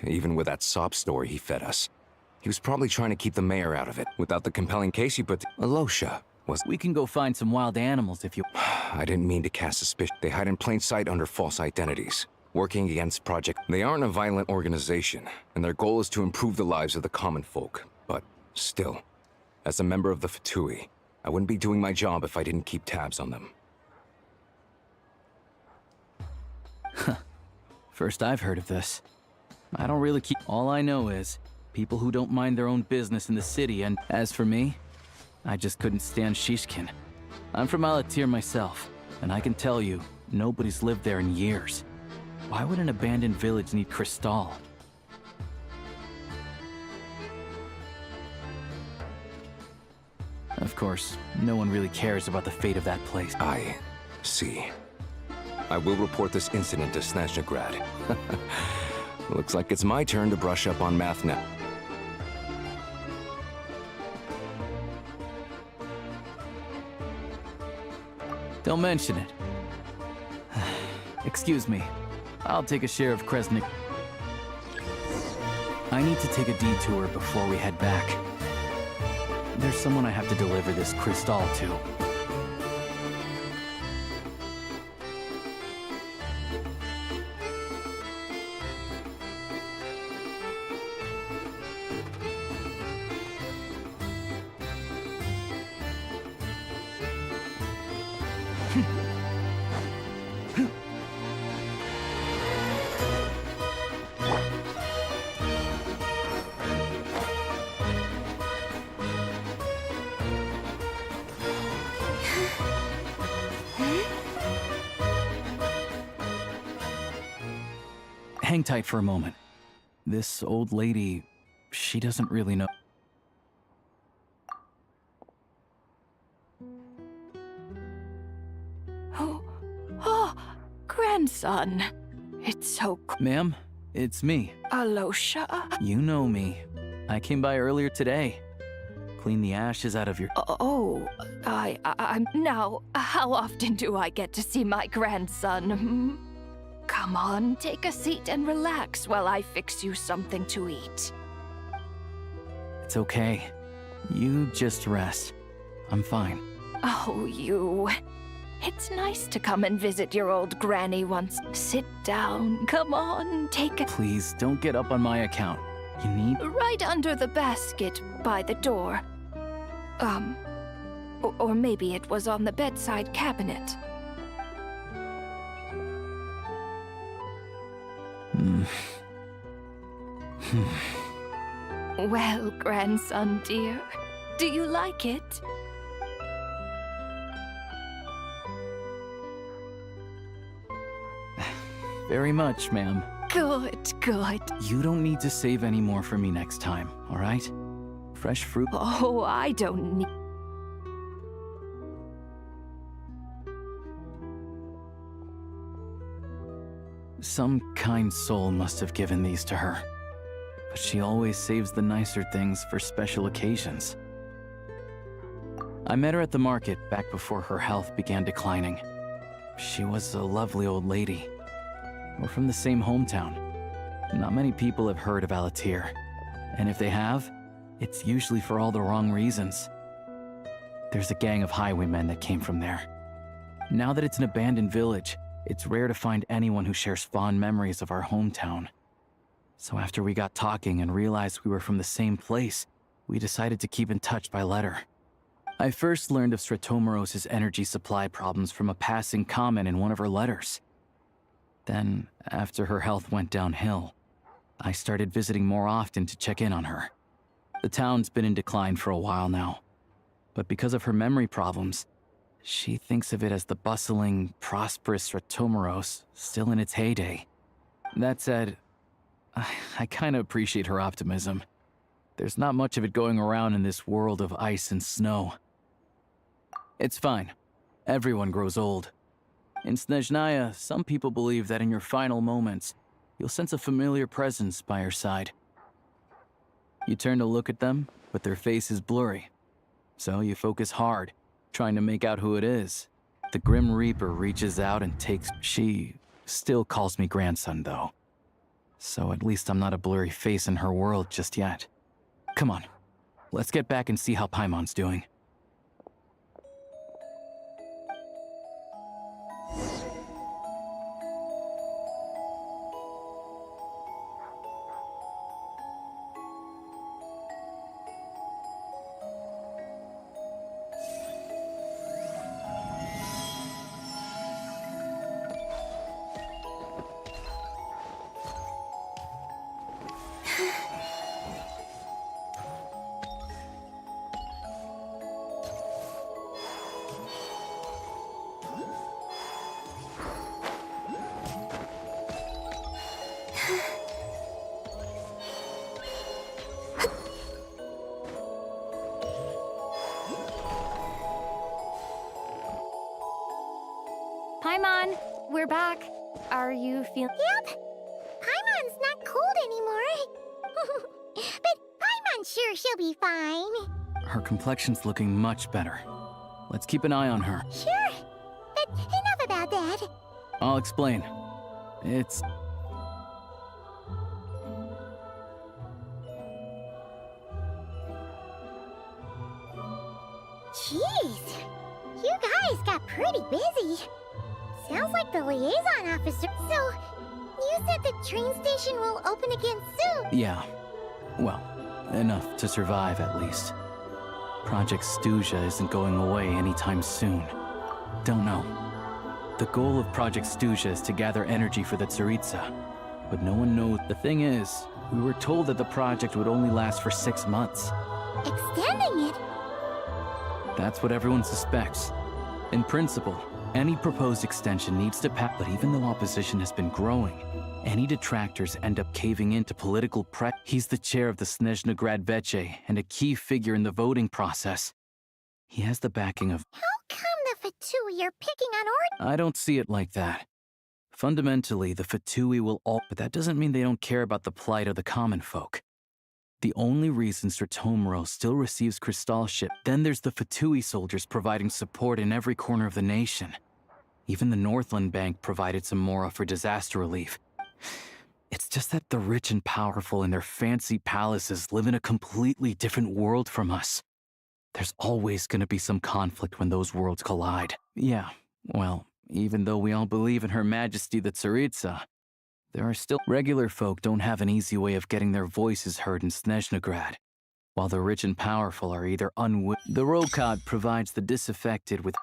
Even with that sob story he fed us. He was probably trying to keep the mayor out of it. Without the compelling case he put... Alosha was... We can go find some wild animals if you... I didn't mean to cast suspicion. They hide in plain sight under false identities, working against Project... They aren't a violent organization, and their goal is to improve the lives of the common folk. But still, as a member of the Fatui, I wouldn't be doing my job if I didn't keep tabs on them. First I've heard of this. I don't really keep... All I know is... people who don't mind their own business in the city, and as for me, I just couldn't stand Shishkin. I'm from Alatir myself, and I can tell you, nobody's lived there in years. Why would an abandoned village need Crystal? Of course, no one really cares about the fate of that place. I see. I will report this incident to Snezhnagrad. Looks like it's my turn to brush up on math now. Don't mention it. Excuse me. I'll take a share of Kresnik. I need to take a detour before we head back. There's someone I have to deliver this Crystal to. Hang tight for a moment. This old lady, she doesn't really know. Oh, grandson. It's so Ma'am, it's me. Alosha. You know me. I came by earlier today. Clean the ashes out of your... Oh, I'm... Now, how often do I get to see my grandson? Hmm? Come on, take a seat and relax while I fix you something to eat. It's okay. You just rest. I'm fine. Oh, you. It's nice to come and visit your old granny once. Sit down. Come on, take a... Please, don't get up on my account. You need... Right under the basket by the door. Or maybe it was on the bedside cabinet. Well, grandson dear, do you like it? Very much, ma'am. Good, good. You don't need to save any more for me next time, all right? Fresh fruit... Oh, I don't need... Some kind soul must have given these to her. But she always saves the nicer things for special occasions. I met her at the market back before her health began declining. She was a lovely old lady. We're from the same hometown. Not many people have heard of Alatir. And if they have, it's usually for all the wrong reasons. There's a gang of highwaymen that came from there. Now that it's an abandoned village, it's rare to find anyone who shares fond memories of our hometown. So after we got talking and realized we were from the same place, we decided to keep in touch by letter. I first learned of Stratomoros's energy supply problems from a passing comment in one of her letters. Then, after her health went downhill, I started visiting more often to check in on her. The town's been in decline for a while now, but because of her memory problems, she thinks of it as the bustling, prosperous Stratomoros still in its heyday. That said, I kinda appreciate her optimism. There's not much of it going around in this world of ice and snow. It's fine. Everyone grows old. In SNEZHNAYA, some people believe that in your final moments, you'll sense a familiar presence by your side. You turn to look at them, but their face is blurry. So you focus hard, trying to make out who it is. The Grim Reaper reaches out and takes... She still calls me grandson, though. So at least I'm not a blurry face in her world just yet. Come on, let's get back and see how Paimon's doing. Paimon, we're back. Are you feeling... Yep. Paimon's not cold anymore. But Paimon's sure she'll be fine. Her complexion's looking much better. Let's keep an eye on her. Sure. But enough about that. I'll explain. It's... Jeez. You guys got pretty busy. Sounds like the liaison officer. So, you said the train station will open again soon? Yeah. Well, enough to survive at least. Project STUJA isn't going away anytime soon. Don't know. The goal of Project SNEZHNAYA is to gather energy for the Tsaritsa. But no one knows. The thing is, we were told that the project would only last for 6 months. Extending it? That's what everyone suspects. In principle, any proposed extension needs to pass. But even though opposition has been growing, any detractors end up caving into political pressure. He's the chair of the SNEZHNA Veche and a key figure in the voting process. He has the backing of... How come the Fatui are picking on I don't see it like that. Fundamentally, the Fatui will all... But that doesn't mean they don't care about the plight of the common folk. The only reason Sir Tomoro still receives Crystal ship, then there's the Fatui soldiers providing support in every corner of the nation. Even the Northland Bank provided some mora for disaster relief. It's just that the rich and powerful in their fancy palaces live in a completely different world from us. There's always gonna be some conflict when those worlds collide. Yeah, well, even though we all believe in Her Majesty the Tsaritsa, there are still regular folk don't have an easy way of getting their voices heard in Snezhnagrad, while the rich and powerful are either unwilling. The Rokad provides the disaffected with...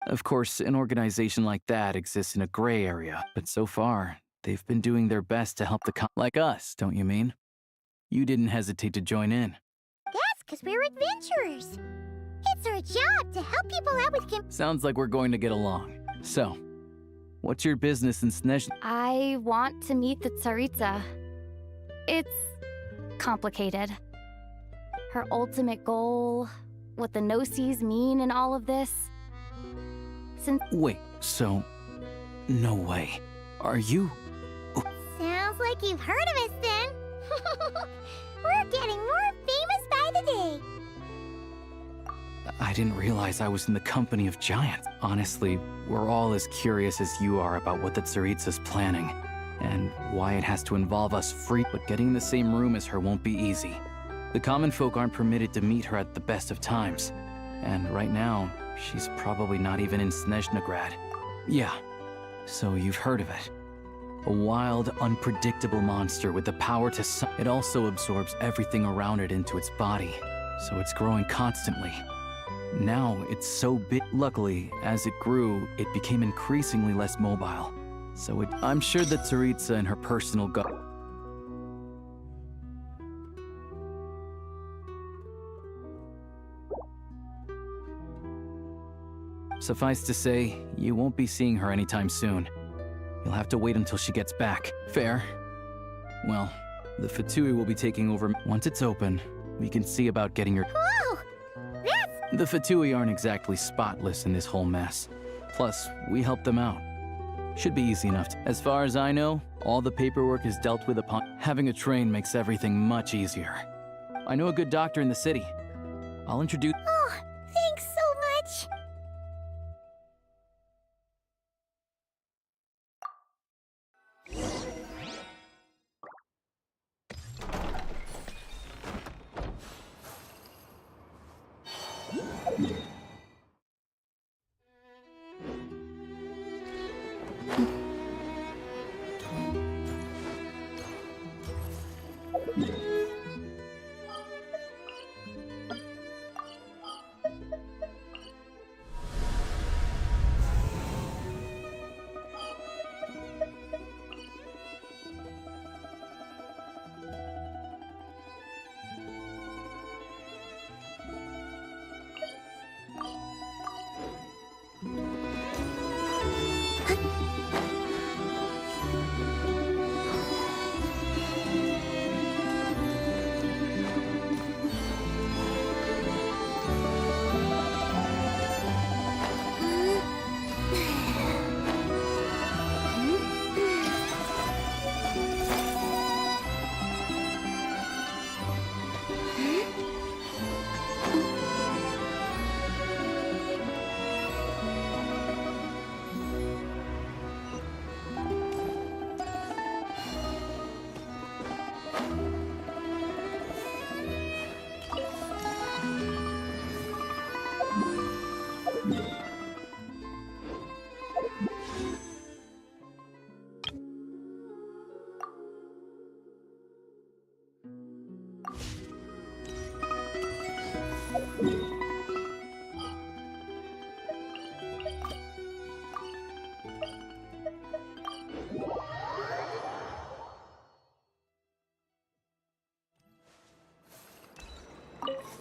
Of course, an organization like that exists in a gray area, but so far, they've been doing their best to help the like us, don't you mean? You didn't hesitate to join in. That's because we're adventurers. It's our job to help people out with Sounds like we're going to get along. So, what's your business in Snezh? I want to meet the Tsaritsa. It's complicated. Her ultimate goal, what the Gnosis mean in all of this. Since... Wait, so... No way. Are you... Sounds like you've heard of us then. We're getting more famous by the day. I didn't realize I was in the company of giants. Honestly, we're all as curious as you are about what the Tsaritsa's planning, and why it has to involve us free, but getting in the same room as her won't be easy. The common folk aren't permitted to meet her at the best of times, and right now, she's probably not even in Snezhnagrad. Yeah, so you've heard of it. A wild, unpredictable monster with the power to It also absorbs everything around it into its body, so it's growing constantly. Now, it's so big. Luckily, as it grew, it became increasingly less mobile. So I'm sure that Tsaritsa and her personal Suffice to say, you won't be seeing her anytime soon. You'll have to wait until she gets back. Fair? Well, the Fatui will be taking over. Once it's open, we can see about getting your... Whoa! The Fatui aren't exactly spotless in this whole mess. Plus, we helped them out. Should be easy enough as far as I know, all the paperwork is dealt with upon... Having a train makes everything much easier. I know a good doctor in the city. I'll introduce... Oh, thanks so much.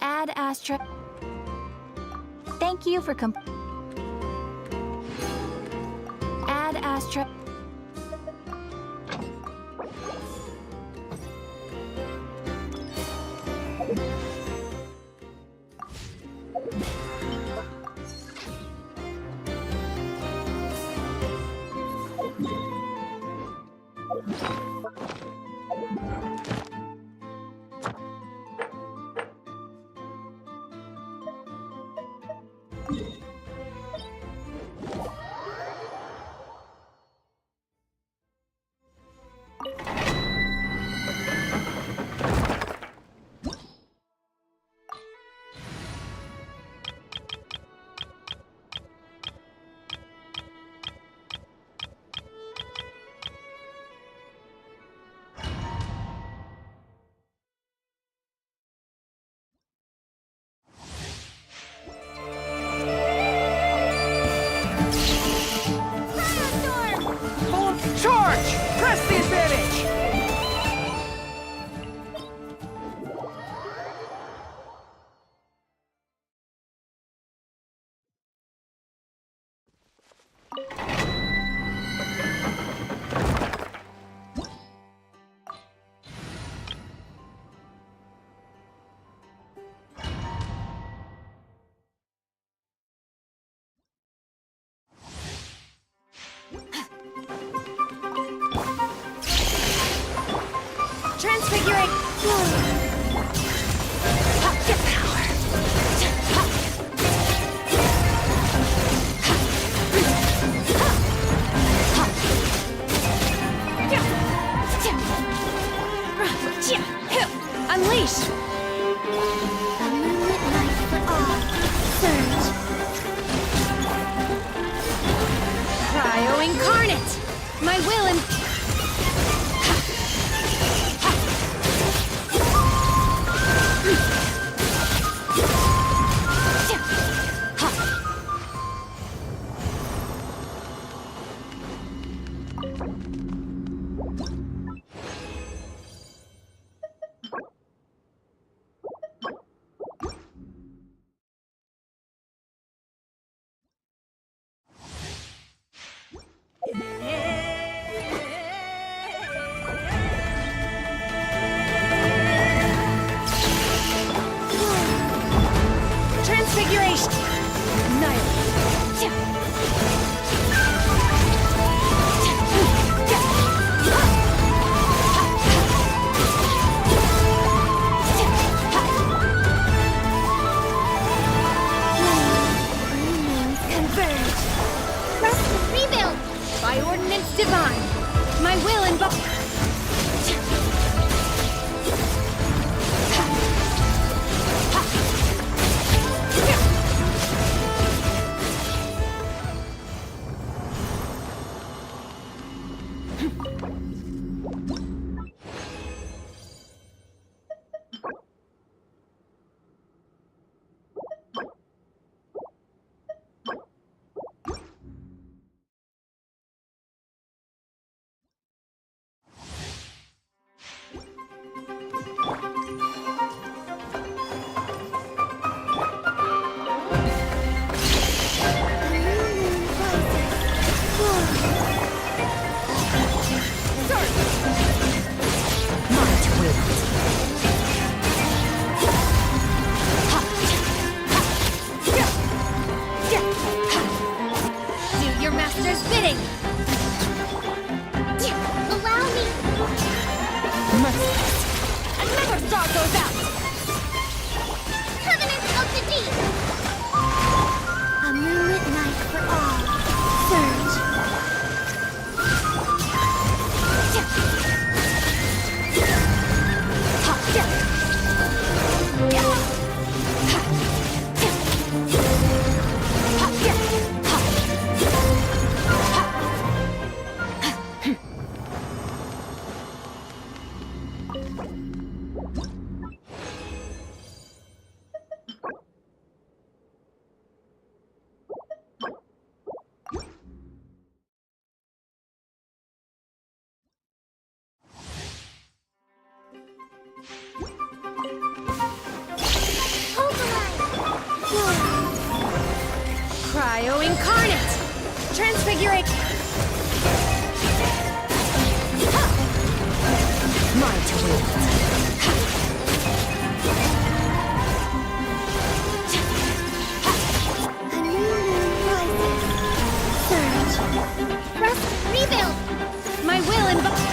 Ad Astra. Thank you for Ad Astra. Charge! Press the advantage! Transfiguring. Get power. Unleash. A moonlit night for all. Surge. Cryo incarnate. My will and Cryo incarnate! Transfigurate! My turn. Rest, rebuild! My will involve.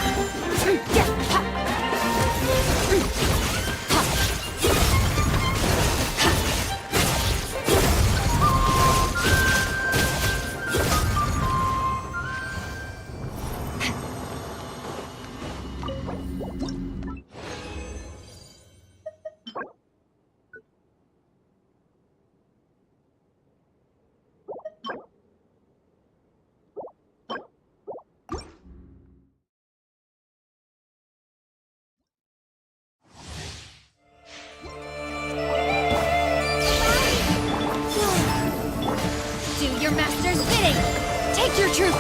Do your master's bidding! Take your truth!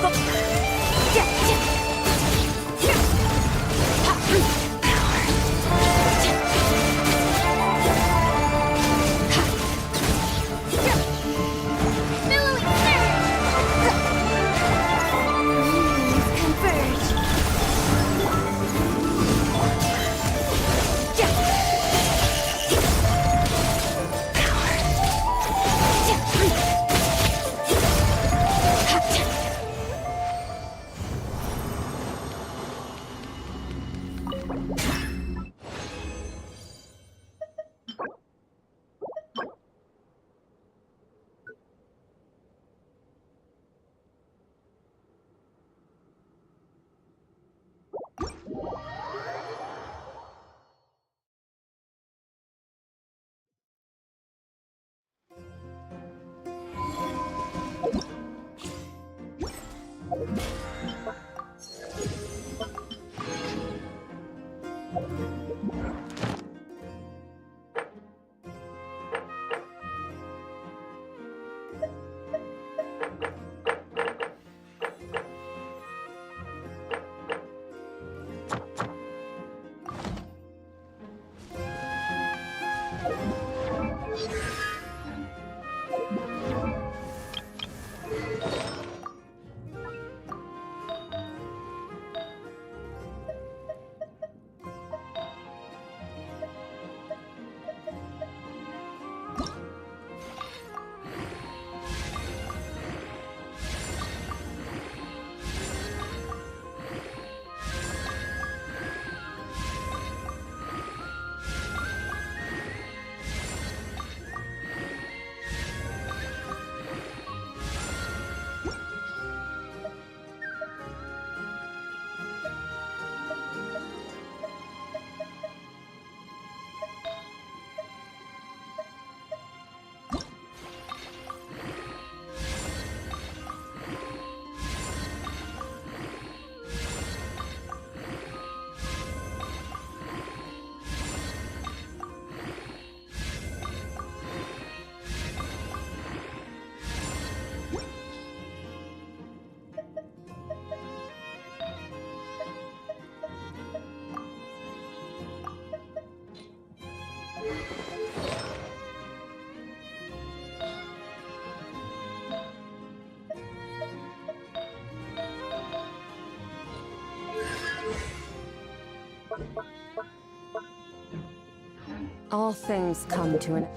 All things come to an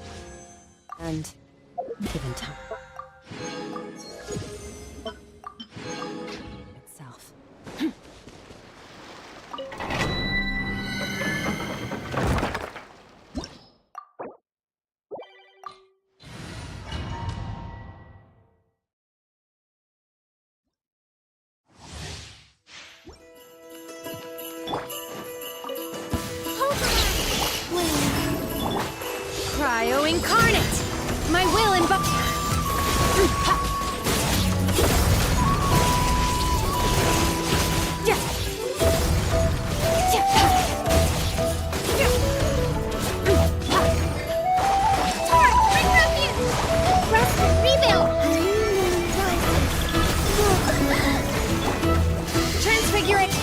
end, given time. Itself. Cryo incarnate! My will involve. Transfigurate!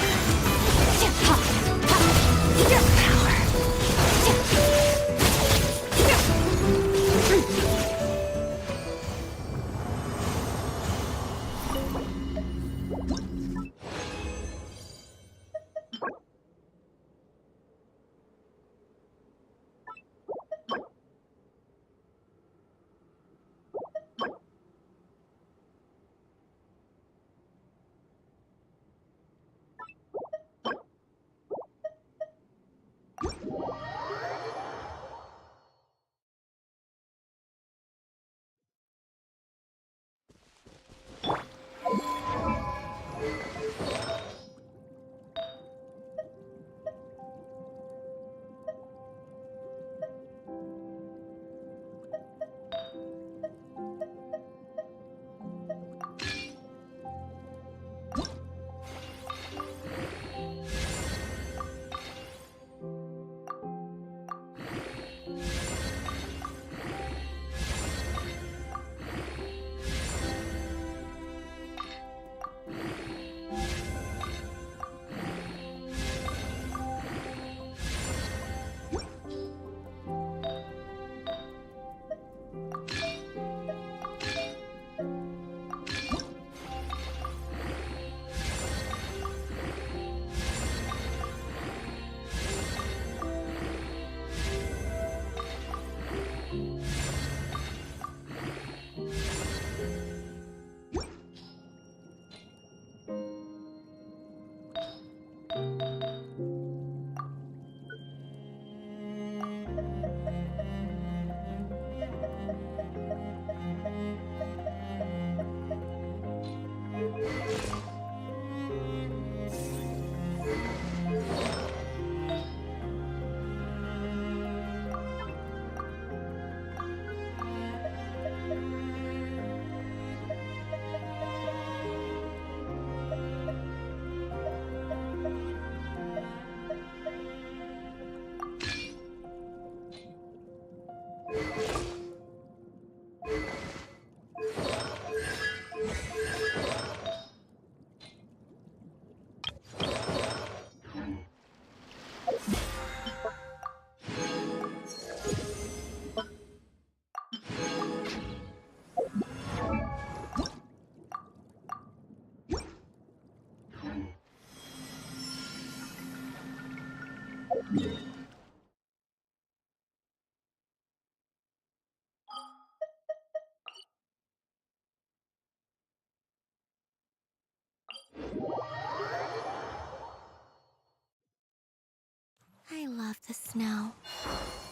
I love the snow.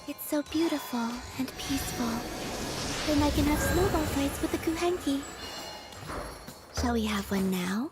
It's so beautiful and peaceful. Then I can have snowball fights with the Kuhenki. Shall we have one now?